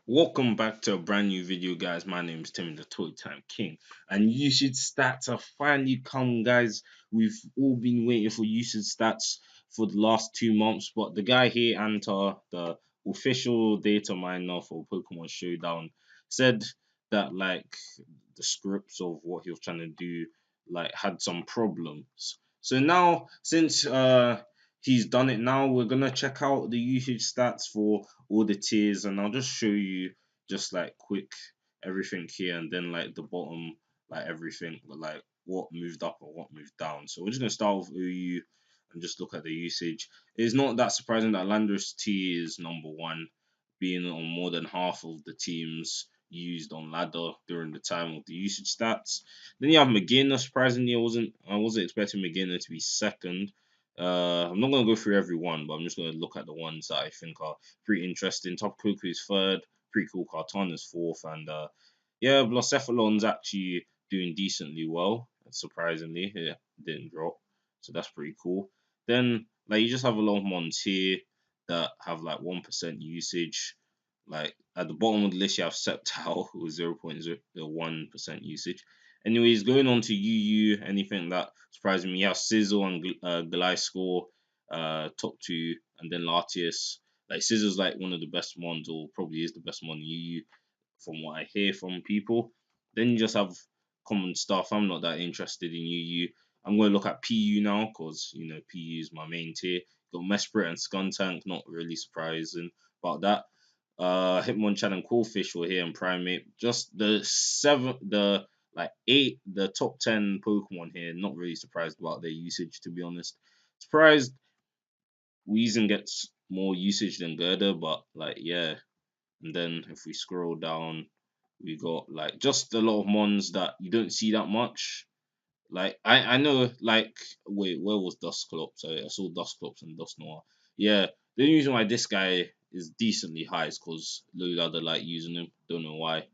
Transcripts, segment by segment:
Welcome back to a brand new video, guys. My name is Tim, the Toy Time King, and usage stats have finally come, guys. We've all been waiting for usage stats for the last 2 months, but the guy here, Anta, the official data miner for Pokemon Showdown, said that the scripts of what he was trying to do had some problems. So now, since he's done it now, we're gonna check out the usage stats for all the tiers, and I'll just show you just quick everything here, and then the bottom, everything, but what moved up or what moved down. So we're just gonna start with OU and just look at the usage. It's not that surprising that Landorus T is number one, being on more than half of the teams used on ladder during the time of the usage stats. Then you have McGinnis. Surprisingly, I wasn't expecting McGinnis to be second. I'm not gonna go through every one, but I'm just gonna look at the ones that I think are pretty interesting. Top Cuckoo is third, pretty cool. Carton is fourth, and yeah, Blocephalon's actually doing decently well. Surprisingly, yeah, didn't drop, so that's pretty cool. Then you just have a lot of mons here that have 1% usage. At the bottom of the list, you have Sceptile with 0.01% usage. Anyways, going on to UU, anything that surprised me, you have Sizzle and Gliscor, top two, and then Latias. Sizzle's one of the best ones, or probably is the best one in UU from what I hear from people. Then you just have common stuff. I'm not that interested in UU. I'm going to look at PU now because PU is my main tier. Got Mesprit and Skuntank, not really surprising about that. Hitmonchan and Coolfish were here in Primate. Just the top 10 Pokemon here. Not really surprised about their usage, to be honest. Surprised Weezing gets more usage than Gerda, but yeah. And then if we scroll down, we got just a lot of mons that you don't see that much. I know wait, where was Dusclops? I saw Dusclops and Dusknoir. Yeah, the only reason why this guy is decently high is because Lulada like using him. Don't know why.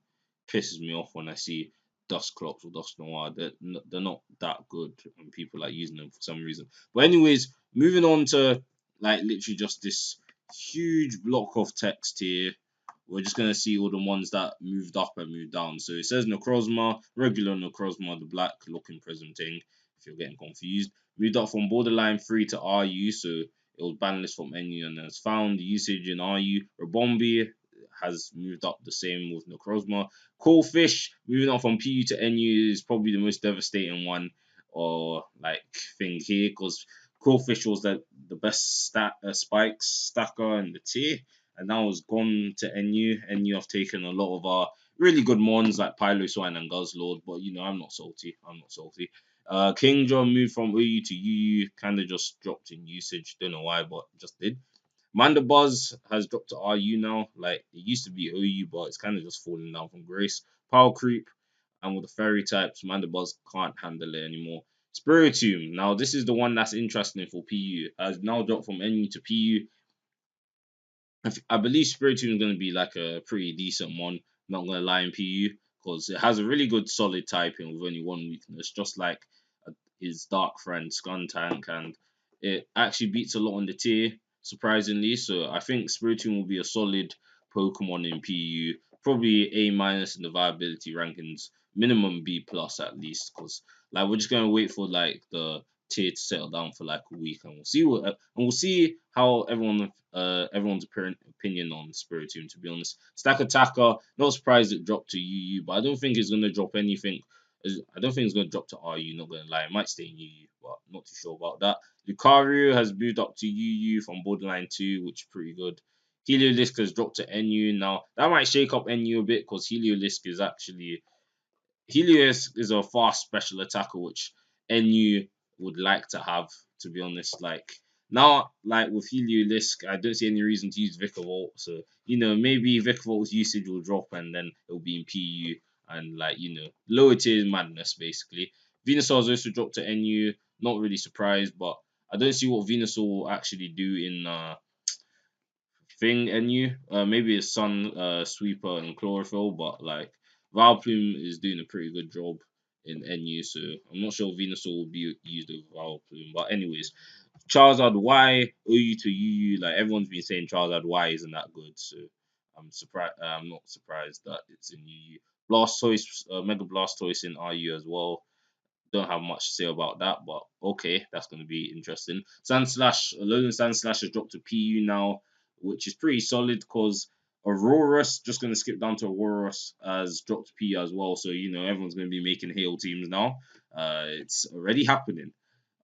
Pisses me off when I see Dusclops or Dusknoir. They're not that good, and people like using them for some reason. But anyways, moving on to literally just this huge block of text here. We're just gonna see all the ones that moved up and moved down. So it says Necrozma, regular Necrozma, the black looking prism thing, if you're getting confused. Moved up from borderline 3 to RU, so it was banlist from NU and then it's found. The usage in RU. Rabombi has moved up the same with Necrozma. Coalfish, moving up from PU to NU is probably the most devastating one or thing here because Crawfish was the best spikes stacker in the tier, and now it's gone to NU. NU have taken a lot of our really good mons like Piloswine and Guzzlord, but I'm not salty. I'm not salty. Kingdra moved from OU to UU, kind of just dropped in usage. Don't know why, but just did. Mandabuzz has dropped to RU now. It used to be OU, but it's kind of just falling down from grace. Power creep, and with the fairy types, Mandabuzz can't handle it anymore. Spiritomb. Now, this is the one that's interesting for PU. Has now dropped from NU to PU. I believe Spiritomb is going to be a pretty decent one. Not going to lie in PU because it has a really good solid typing with only one weakness, just like his dark friend Skuntank, and it actually beats a lot on the tier, surprisingly. So I think Spiritomb will be a solid Pokemon in PU, probably A minus in the viability rankings, minimum B plus at least, because we're just gonna wait for the tier to settle down for a week, and we'll see how everyone's opinion on Spiritomb. To be honest, Stack Attacker, not surprised it dropped to UU, but I don't think it's gonna drop anything. I don't think it's going to drop to RU, not going to lie. It might stay in UU, but not too sure about that. Lucario has moved up to UU from borderline 2, which is pretty good. Heliolisk has dropped to NU. Now, that might shake up NU a bit because Heliolisk is a fast special attacker, which NU would like to have, to be honest. Now, with Heliolisk, I don't see any reason to use Vikavolt. So, maybe Vikavolt's usage will drop and then it'll be in PU and lower tier madness basically. Venusaur has also dropped to NU. Not really surprised, but I don't see what Venusaur will actually do in thing NU. Maybe it's Sun Sweeper and Chlorophyll, but Vileplume is doing a pretty good job in NU, so I'm not sure Venusaur will be used with Vileplume. But anyways, Charizard Y, OU to UU, everyone's been saying Charizard Y isn't that good, so I'm surprised. I'm not surprised that it's in UU. Blastoise, Mega Blastoise in RU as well. Don't have much to say about that, but okay, that's going to be interesting. Sandslash, Alolan Sandslash has dropped to PU now, which is pretty solid because Aurora's just going to skip down to Aurora's has dropped to PU as well. So, everyone's going to be making Hail teams now. It's already happening.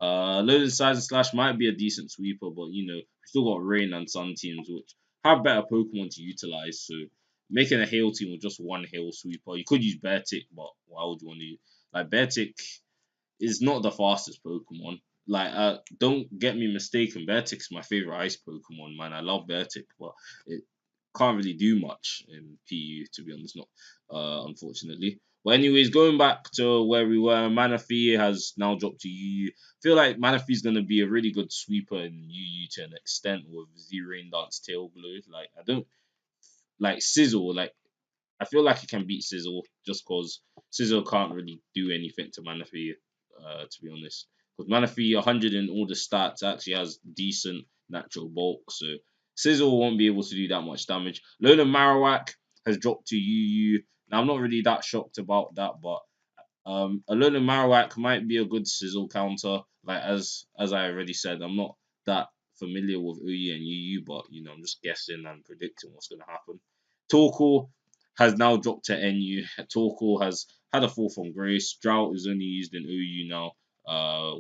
Alolan Sandslash might be a decent sweeper, but, we still got Rain and Sun teams, which have better Pokemon to utilize. So, making a Hail team with just one Hail sweeper, you could use Beartic, but why would you want to use like Beartic is not the fastest Pokemon. Like, don't get me mistaken, Beartic's my favorite ice Pokemon, man. I love Beartic, but it can't really do much in PU, to be honest, not unfortunately. But anyways, going back to where we were, Manaphy has now dropped to UU. I feel like Manaphy's gonna be a really good sweeper in UU to an extent with Z-Rain Dance Tail Glow. Like I don't like Sizzle, like I feel like he can beat Sizzle just because Sizzle can't really do anything to Manaphy, to be honest. Because Manaphy, 100 in all the stats, actually has decent natural bulk, so Sizzle won't be able to do that much damage. Lola Marowak has dropped to UU. Now, I'm not really that shocked about that, but Alolan Marowak might be a good sizzle counter. Like as I already said, I'm not that familiar with Uyi and UU, but I'm just guessing and predicting what's gonna happen. Torkoal has now dropped to NU. Torkoal has had a fall from grace. Drought is only used in OU now.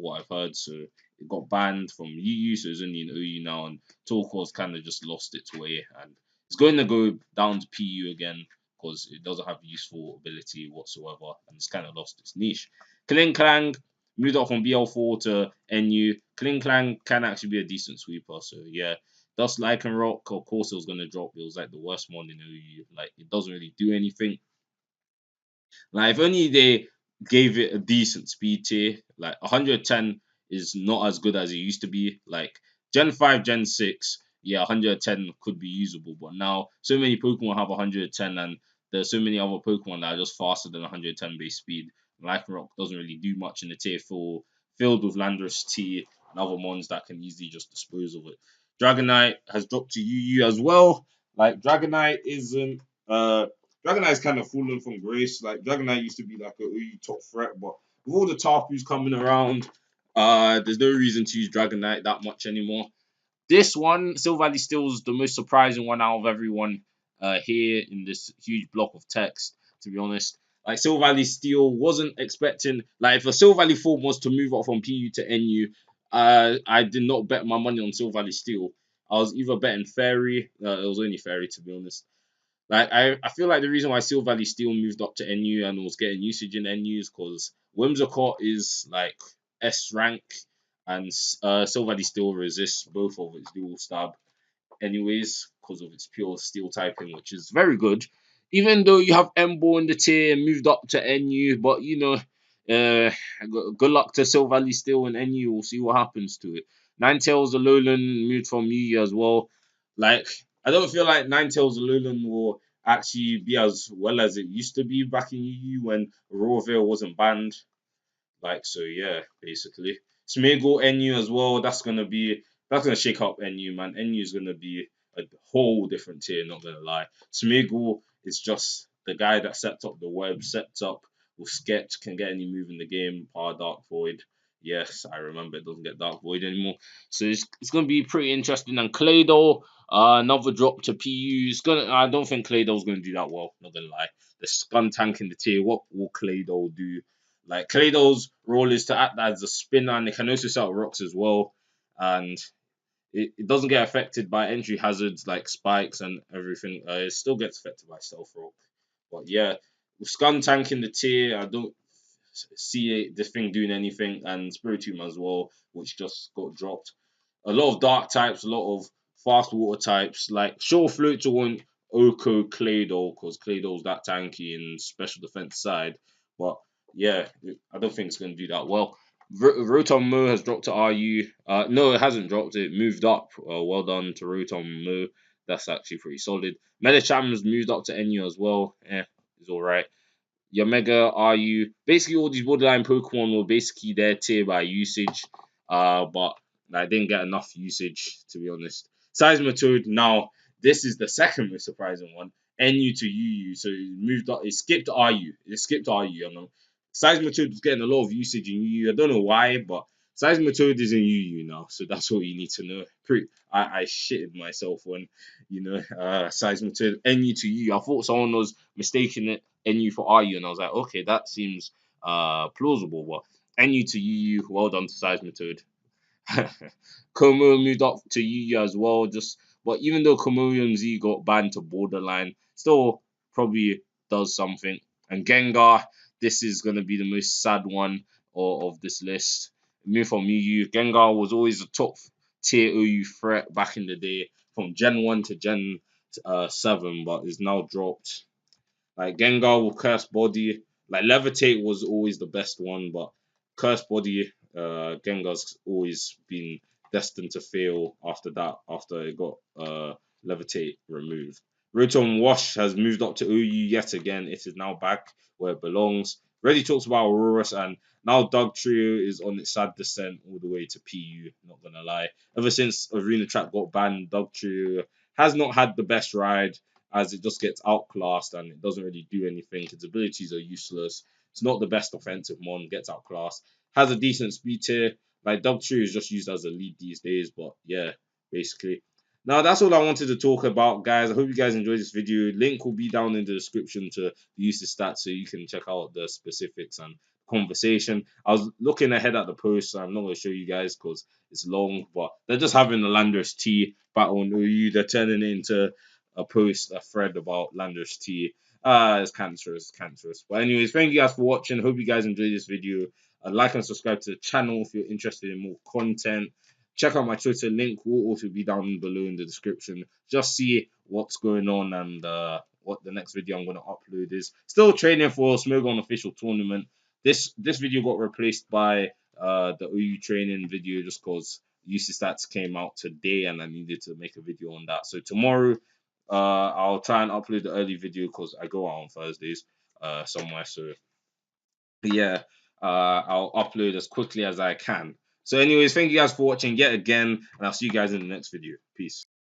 What I've heard, so it got banned from UU, so it's only in OU now, and Torkoal's kind of just lost its way, and it's going to go down to PU again because it doesn't have useful ability whatsoever and it's kind of lost its niche. Kling Klang moved up from BL4 to NU. Kling Klang can actually be a decent sweeper, so yeah. Dust Lycanroc, of course, it was going to drop. It was like the worst one in OU. Like, it doesn't really do anything. Like, if only they gave it a decent speed tier, like 110 is not as good as it used to be. Like, Gen 5, Gen 6, yeah, 110 could be usable, but now so many Pokemon have 110, and there's so many other Pokemon that are just faster than 110 base speed. Lycanroc doesn't really do much in the tier 4, filled with Landorus T and other mons that can easily just dispose of it. Dragonite has dropped to UU as well. Like, Dragonite isn't. Dragonite's kind of fallen from grace. Like Dragonite used to be like a really top threat, but with all the Tarkus coming around, there's no reason to use Dragonite that much anymore. This one, Silver Valley Steel's the most surprising one out of everyone here in this huge block of text, to be honest. Like Silver Valley Steel wasn't expecting like if a Silver Valley form was to move up from PU to NU, I did not bet my money on Silver Valley Steel. I was either betting Fairy, it was only Fairy to be honest. Like I feel like the reason why Silver Valley Steel moved up to NU and was getting usage in NU is because Whimsicott is like S rank and Silver Valley Steel resists both of its dual stab anyways because of its pure steel typing, which is very good. Even though you have Embo in the tier and moved up to NU, but good luck to Silver Valley Steel and NU. We'll see what happens to it. Ninetales Alolan moved from UU as well. Like I don't feel like Ninetales Alolan will actually be as well as it used to be back in UU when Rawville wasn't banned. Like so, yeah, basically. Smeagol NU as well. That's gonna shake up NU, man. NU is gonna be a whole different tier. Not gonna lie. Smeagol is just the guy that sets up the web, sets up with Sketch, can get any move in the game. Power Dark Void. Yes, I remember it doesn't get Dark Void anymore. So it's gonna be pretty interesting. And Claydol, another drop to PU. I don't think Claydol's gonna do that well. Not gonna lie. The Scun tank in the tier. What will Claydol do? Like Kladol's role is to act as a spinner, and it can also set up rocks as well. And it doesn't get affected by entry hazards like spikes and everything. It still gets affected by stealth rock. But yeah, with Scun tank in the tier, I don't see this thing doing anything, and Spiritomb as well, which just got dropped. A lot of dark types, a lot of fast water types. Like sure, float to one Oko Claydol because Claydol's that tanky and special defense side, but yeah, I don't think it's going to do that well. Rotom Mo has dropped to RU. No, it hasn't dropped. It moved up. Well done to Rotom Mo. That's actually pretty solid. Medicham's moved up to NU as well. It's all right. Your Mega RU. Basically, all these borderline Pokemon were basically their tier by usage. But I didn't get enough usage to be honest. Seismitoad now This is the second most surprising one. NU to UU, so it moved up. It skipped RU. It skipped RU. I know. Seismitoad was getting a lot of usage in UU. I don't know why, but Seismitoad is in UU now, so that's all you need to know. I shitted myself when Seismitoad NU to UU. I thought someone was mistaking it NU for RU, and I was like, okay, that seems plausible. But NU to UU, well done to Seismitoad. Como moved up to Yuya as well. Just but even though Komodo Z got banned to borderline, still probably does something. And Gengar, this is gonna be the most sad one of this list. Moved from UU. Gengar was always a top tier OU threat back in the day, from Gen 1 to Gen 7, but is now dropped. Like Gengar will curse body. Like Levitate was always the best one, but curse body, Gengar's always been destined to fail after that, after it got Levitate removed. Rotom Wash has moved up to OU yet again. It is now back where it belongs. Already talks about Aurorus, and now Dug Trio is on its sad descent all the way to PU, not gonna lie. Ever since Arena Trap got banned, Dug Trio has not had the best ride, as it just gets outclassed and it doesn't really do anything. Its abilities are useless. It's not the best offensive mon, gets outclassed. Has a decent speed tier. Like Dugtree is just used as a lead these days, but yeah, basically. Now that's all I wanted to talk about, guys. I hope you guys enjoyed this video. Link will be down in the description to the usage stats so you can check out the specifics and conversation. I was looking ahead at the post, so I'm not going to show you guys because it's long, but they're just having the Landers T battle on OU. They're turning it into a post, a thread about Landers T. It's cancerous, cancerous. But anyways, thank you guys for watching. Hope you guys enjoyed this video. Like and subscribe to the channel if you're interested in more content. Check out my Twitter, link will also be down below in the description. Just see what's going on and what the next video I'm going to upload is. Still training for Smogon official tournament. This video got replaced by the OU training video just because UC stats came out today and I needed to make a video on that. So tomorrow I'll try and upload the early video because I go out on Thursdays somewhere. So yeah, I'll upload as quickly as I can. So anyways, thank you guys for watching yet again, and I'll see you guys in the next video. Peace.